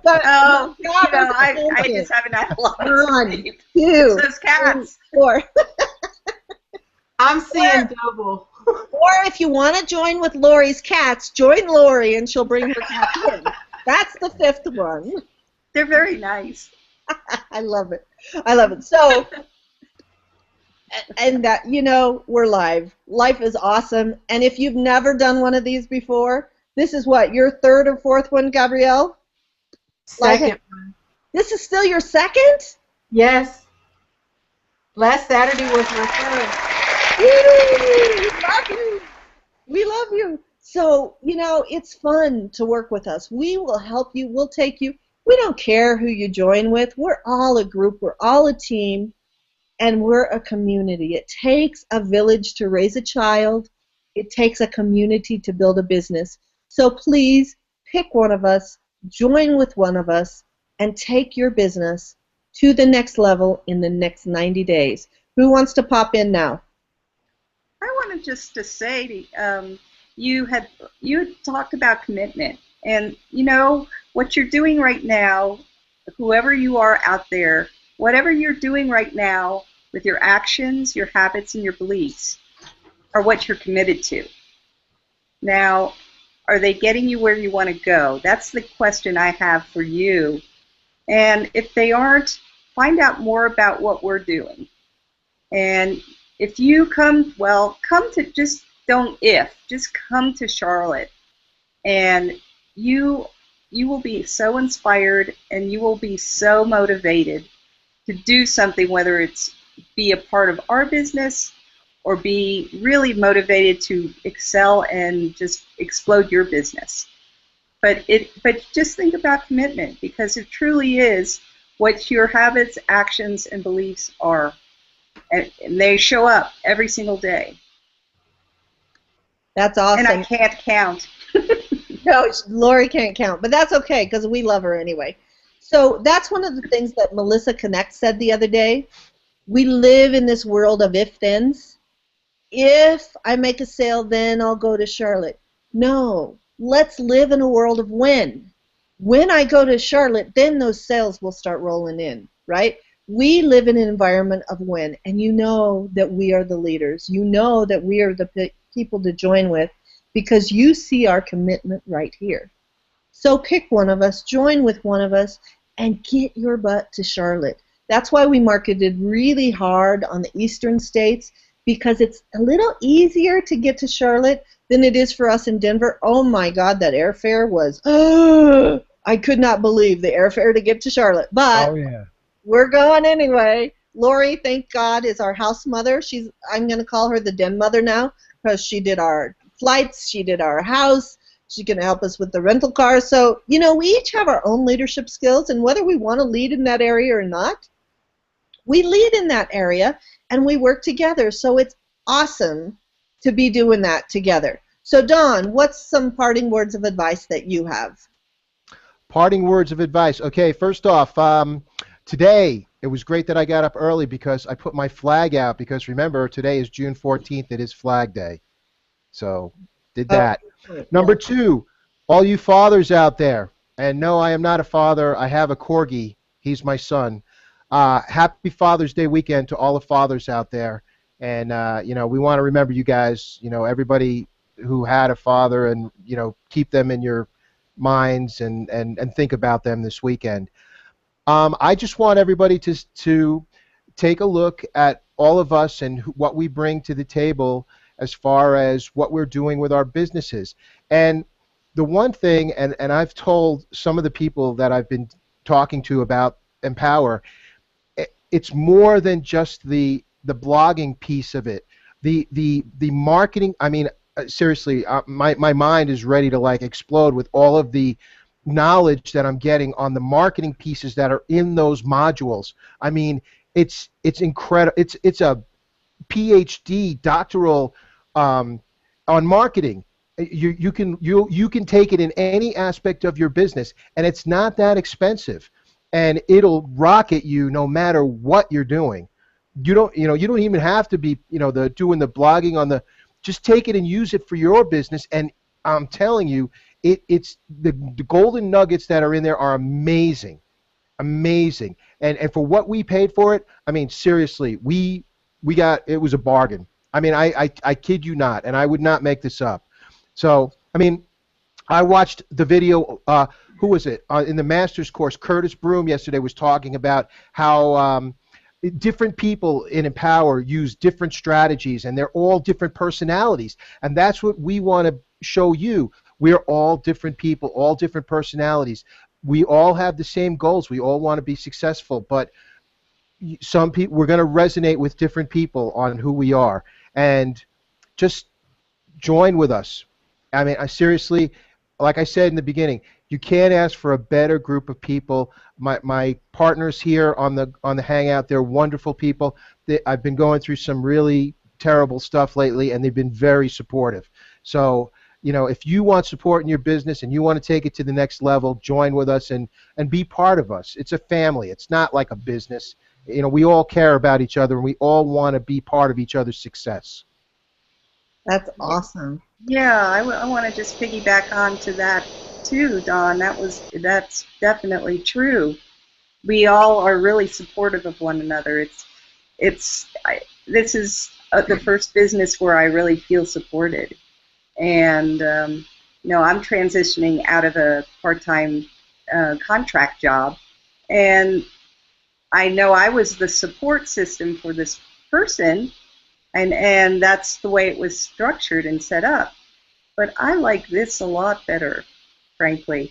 S1: I just haven't had a lot of
S2: 1,
S1: sleep.
S2: 2,
S1: Those cats.
S2: 3, 4.
S3: I'm seeing double.
S2: Or if you want to join with Lori's cats, join Lori and she'll bring her cats in. That's the fifth one.
S1: They're very nice.
S2: I love it. I love it. So, and that, we're live. Life is awesome. And if you've never done one of these before, this is what, your third or fourth one, Gabrielle?
S3: Second.
S2: This is still your second?
S3: Yes. Last Saturday was my third.
S2: We love you. We love you. So, it's fun to work with us. We will help you. We'll take you. We don't care who you join with. We're all a group. We're all a team. And we're a community. It takes a village to raise a child. It takes a community to build a business. So please pick one of us, join with one of us, and take your business to the next level in the next 90 days. Who wants to pop in now?
S1: I wanted just to say, you had talked about commitment, and what you're doing right now, whoever you are out there, whatever you're doing right now with your actions, your habits, and your beliefs are what you're committed to. Now, are they getting you where you want to go? That's the question I have for you. And if they aren't, find out more about what we're doing. And if you come to, just come to Charlotte, and you will be so inspired and you will be so motivated to do something, whether it's be a part of our business or be really motivated to excel and just explode your business. But just think about commitment, because it truly is what your habits, actions, and beliefs are. And they show up every single day.
S2: That's awesome.
S1: And I can't count.
S2: No, Lori can't count, but that's okay because we love her anyway. So that's one of the things that Melissa Connect said the other day. We live in this world of if-thens. If I make a sale, then I'll go to Charlotte. No, let's live in a world of when. When I go to Charlotte, then those sales will start rolling in, right? We live in an environment of when, and you know that we are the leaders. You know that we are the people to join with because you see our commitment right here. So pick one of us, join with one of us, and get your butt to Charlotte. That's why we marketed really hard on the eastern states, because it's a little easier to get to Charlotte than it is for us in Denver. Oh my God, that airfare was, I could not believe the airfare to get to Charlotte. But
S4: Oh yeah.
S2: we're going anyway. Lori, thank God, is our house mother. I'm going to call her the den mother now because she did our flights, she did our house, she's going to help us with the rental car. So, we each have our own leadership skills, and whether we want to lead in that area or not, we lead in that area and we work together. So it's awesome to be doing that together. So Dawn, what's some parting words of advice that you have?
S4: Parting words of advice. Okay, first off, today it was great that I got up early because I put my flag out, because remember, today is June 14th. It is Flag Day. So did that. Number two, all you fathers out there, and no, I am not a father. I have a corgi. He's my son. Happy Father's Day weekend to all the fathers out there. And, we want to remember you guys, everybody who had a father, and, keep them in your minds and think about them this weekend. I just want everybody to take a look at all of us and what we bring to the table as far as what we're doing with our businesses. And the one thing, and I've told some of the people that I've been talking to about Empower, it's more than just the blogging piece of it. The marketing, I mean, seriously, my mind is ready to explode with all of the knowledge that I'm getting on the marketing pieces that are in those modules. I mean, it's incredible. It's a PhD doctoral on marketing. You can take it in any aspect of your business, and it's not that expensive, and it'll rocket you no matter what you're doing. You don't even have to be doing the blogging on the. Just take it and use it for your business, and I'm telling you, it's the golden nuggets that are in there are amazing, and for what we paid for it, I mean, seriously, we got, it was a bargain. I mean, I kid you not, and I would not make this up. So, I mean, I watched the video. Who was it in the master's course? Curtis Broom yesterday was talking about how different people in Empower use different strategies, and they're all different personalities. And that's what we want to show you. We're all different people, all different personalities. We all have the same goals. We all want to be successful, but some people, we're going to resonate with different people on who we are. And just join with us. I mean, I seriously, like I said in the beginning, you can't ask for a better group of people. My partners here on the Hangout, they're wonderful people. I've been going through some really terrible stuff lately, and they've been very supportive. So, you know, if you want support in your business and you want to take it to the next level, join with us and be part of us. It's a family. It's not like a business. You know, we all care about each other, and we all want to be part of each other's success.
S2: That's awesome.
S1: Yeah, I want to just piggyback on to that too, Don. That's definitely true. We all are really supportive of one another. This is the first business where I really feel supported, and you know, I'm transitioning out of a part-time contract job, and I know I was the support system for this person, and that's the way it was structured and set up. But I like this a lot better, frankly.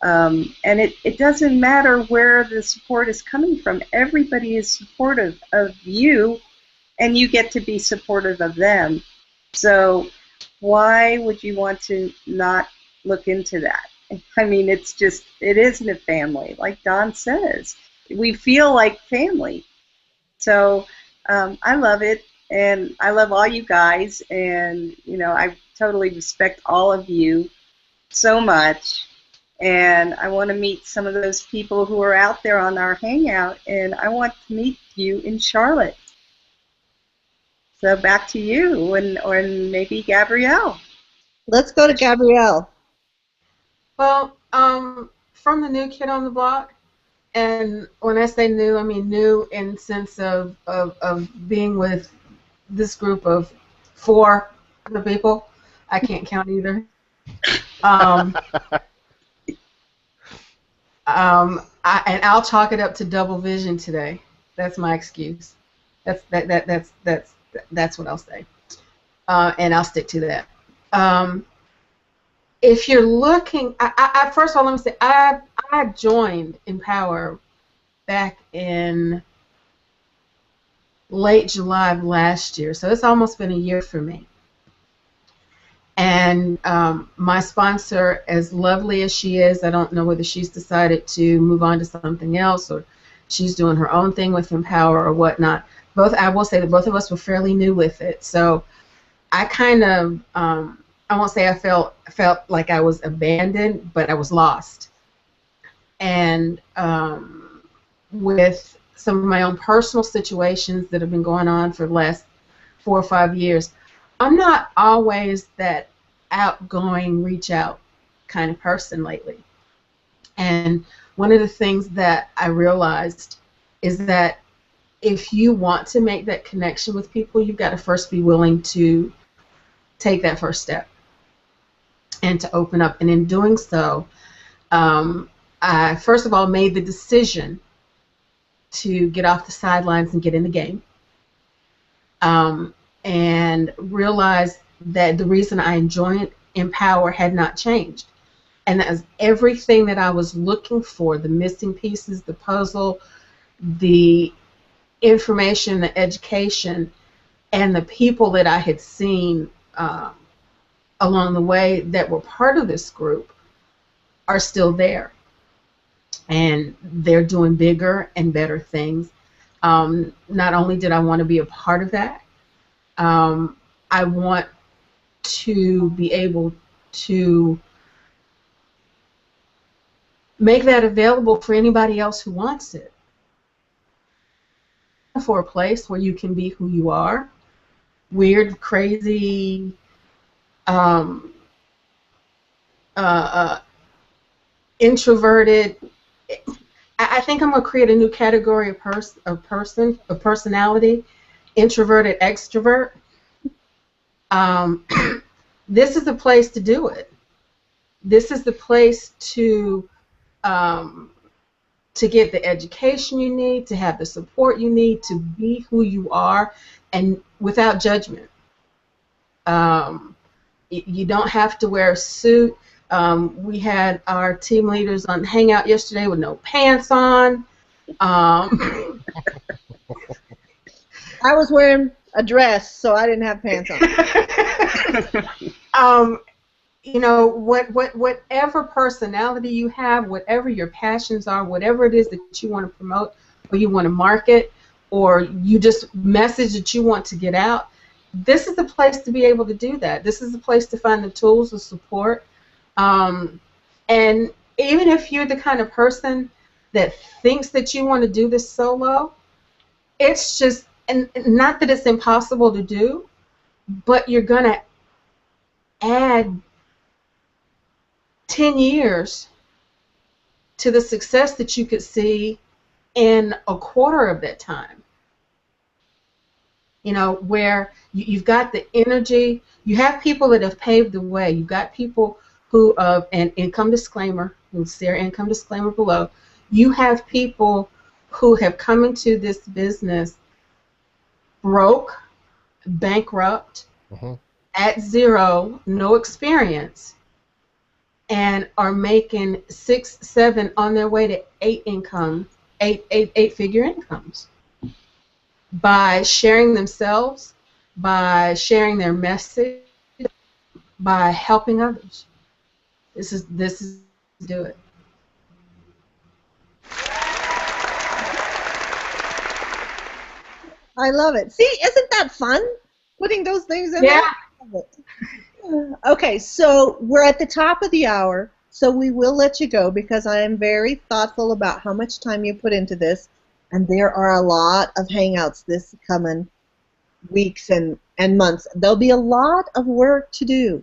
S1: And it doesn't matter where the support is coming from. Everybody is supportive of you, and you get to be supportive of them. So why would you want to not look into that? I mean, it isn't a family, like Don says. We feel like family. So I love it, and I love all you guys, and you know, I totally respect all of you so much, and I want to meet some of those people who are out there on our Hangout, and I want to meet you in Charlotte. So back to you, or maybe Gabrielle.
S2: Let's go to Gabrielle.
S3: Well, from the new kid on the block, and when I say new, I mean new in the sense of being with this group of 4 other people. I can't count either. And I'll chalk it up to double vision today. That's my excuse. That's what I'll say, and I'll stick to that. If you're looking, first of all, let me say I joined Empower back in late July of last year, so it's almost been a year for me. And my sponsor, as lovely as she is, I don't know whether she's decided to move on to something else or she's doing her own thing with Empower or whatnot. I will say that both of us were fairly new with it, so I kind of, I won't say I felt like I was abandoned, but I was lost. And with some of my own personal situations that have been going on for the last 4 or 5 years, I'm not always that outgoing, reach out kind of person lately. And one of the things that I realized is that if you want to make that connection with people, you've got to first be willing to take that first step and to open up. And in doing so, I first of all made the decision to get off the sidelines and get in the game. And realized that the reason I enjoyed Empower had not changed. And that was everything that I was looking for, the missing pieces, the puzzle, the information, the education, and the people that I had seen along the way that were part of this group are still there. And they're doing bigger and better things. Not only did I want to be a part of that, I want to be able to make that available for anybody else who wants it. For a place where you can be who you are, weird, crazy, introverted. I think I'm going to create a new category of personality, introverted extrovert. Um, this is the place to do it. This is the place um, to get the education you need, to have the support you need, to be who you are, and without judgment. Um, you don't have to wear a suit. We had our team leaders on Hangout yesterday with no pants on. Um,
S2: I was wearing a dress, so I didn't have pants on.
S3: you know, whatever personality you have, whatever your passions are, whatever it is that you want to promote or you want to market, or you just message that you want to get out, this is the place to be able to do that. This is the place to find the tools, the support. And even if you're the kind of person that thinks that you want to do this solo, it's just, and not that it's impossible to do, but you're going to add 10 years to the success that you could see in a quarter of that time. You know, where you've got the energy, you have people that have paved the way, you've got people who, and income disclaimer, you'll see our income disclaimer below, you have people who have come into this business broke, bankrupt, at zero, no experience, and are making 6, 7 on their way to 8-figure incomes by sharing themselves, by sharing their message, by helping others. This is do it.
S2: I love it. See, isn't that fun? Putting those things in
S3: Yeah.
S2: there? Okay, so we're at the top of the hour, so we will let you go because I am very thoughtful about how much time you put into this, and there are a lot of Hangouts this coming weeks and months. There'll be a lot of work to do,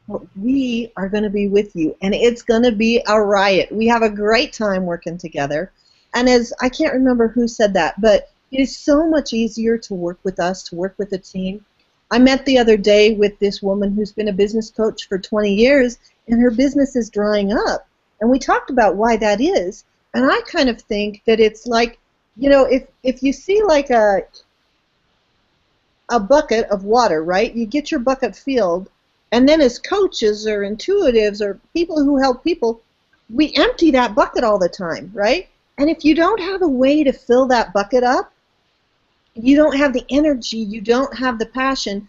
S2: but we are going to be with you, and it's going to be a riot. We have a great time working together, and as I can't remember who said that, but it is so much easier to work with us, to work with a team. I met the other day with this woman who's been a business coach for 20 years, and her business is drying up. And we talked about why that is. And I kind of think that it's like, you know, if you see like a bucket of water, right? You get your bucket filled, and then as coaches or intuitives or people who help people, we empty that bucket all the time, right? And if you don't have a way to fill that bucket up, you don't have the energy, you don't have the passion,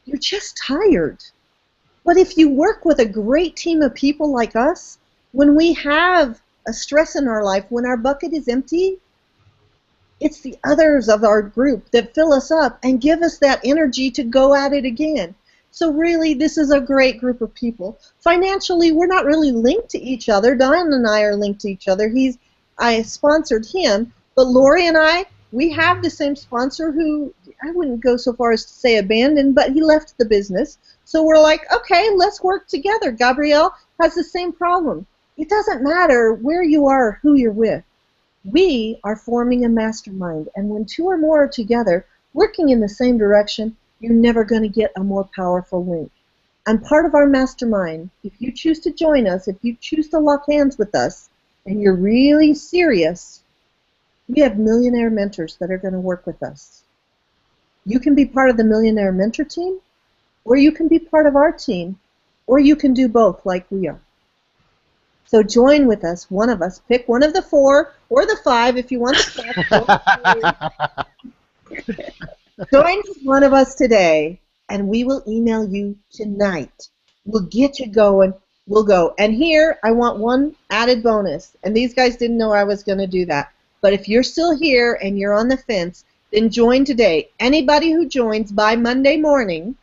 S2: you're just tired. But if you work with a great team of people like us, when we have a stress in our life, when our bucket is empty, it's the others of our group that fill us up and give us that energy to go at it again. So really, this is a great group of people. Financially, we're not really linked to each other. Don and I are linked to each other. I sponsored him, but Lori and I, we have the same sponsor who, I wouldn't go so far as to say abandoned, but he left the business. So we're like, okay, let's work together. Gabrielle has the same problem. It doesn't matter where you are or who you're with. We are forming a mastermind, and when 2 or more are together, working in the same direction, you're never going to get a more powerful link. And part of our mastermind, if you choose to join us, if you choose to lock hands with us, and you're really serious, we have millionaire mentors that are going to work with us. You can be part of the millionaire mentor team, or you can be part of our team, or you can do both like we are. So join with us, one of us. Pick one of the 4 or the 5 if you want to. Join with one of us today, and we will email you tonight. We'll get you going. We'll go. And here, I want one added bonus. And these guys didn't know I was going to do that. But if you're still here and you're on the fence, then join today. Anybody who joins by Monday morning,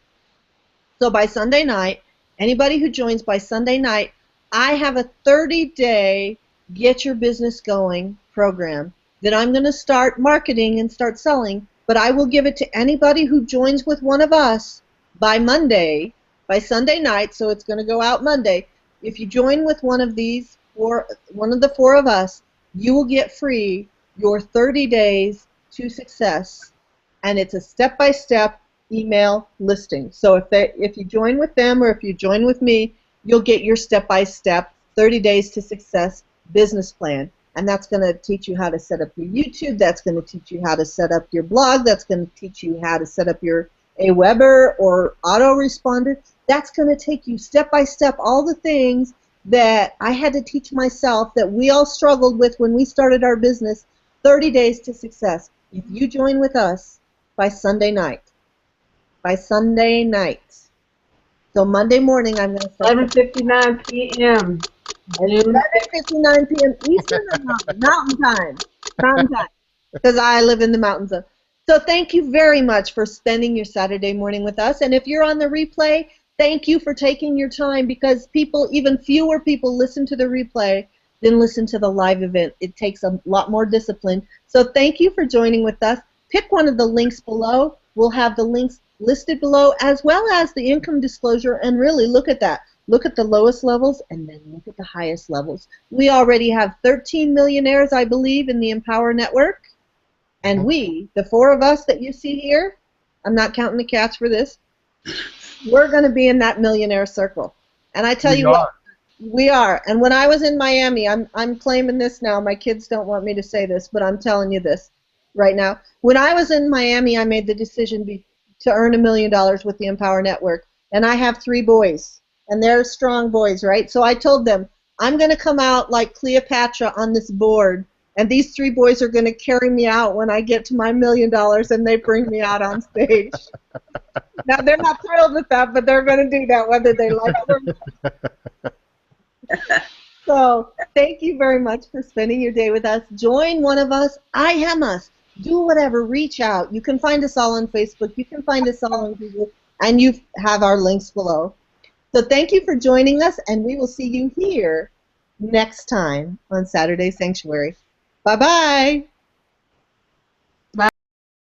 S2: so by Sunday night, anybody who joins by Sunday night, I have a 30-day Get Your Business Going program that I'm going to start marketing and start selling, but I will give it to anybody who joins with one of us by Monday, by Sunday night, so it's going to go out Monday. If you join with one of these, or one of the 4 of us, you will get free your 30 days to success, and it's a step-by-step email listing. So if you join with them or if you join with me, you'll get your step-by-step 30 days to success business plan. And that's going to teach you how to set up your YouTube. That's going to teach you how to set up your blog. That's going to teach you how to set up your Aweber or autoresponder. That's going to take you step by step all the things that I had to teach myself that we all struggled with when we started our business. 30 days to success. If you join with us by Sunday night. By Sunday night. So Monday morning I'm going to start.
S3: 11:59 p.m. June
S2: 11:59 p.m. Eastern or Mountain? Mountain time. Mountain time. Because I live in the mountain zone. So thank you very much for spending your Saturday morning with us. And if you're on the replay, thank you for taking your time, because people, even fewer people, listen to the replay than listen to the live event. It takes a lot more discipline. So thank you for joining with us. Pick one of the links below. We'll have the links listed below, as well as the income disclosure, and really look at that. Look at the lowest levels and then look at the highest levels. We already have 13 millionaires, I believe, in the Empower Network. And we, the four of us that you see here, I'm not counting the cats for this, we're going to be in that millionaire circle. And I tell you what, we are. And when I was in Miami, I'm claiming this now. My kids don't want me to say this, but I'm telling you this right now. When I was in Miami, I made the decision to earn $1 million with the Empower Network. And I have 3 boys. And they're strong boys, right? So I told them, I'm going to come out like Cleopatra on this board, and these 3 boys are going to carry me out when I get to my $1 million, and they bring me out on stage. Now, they're not thrilled with that, but they're going to do that whether they like it or not. So thank you very much for spending your day with us. Join one of us. I am us. Do whatever. Reach out. You can find us all on Facebook. You can find us all on Google, and you have our links below. So thank you for joining us, and we will see you here next time on Saturday Sanctuary. Bye-bye.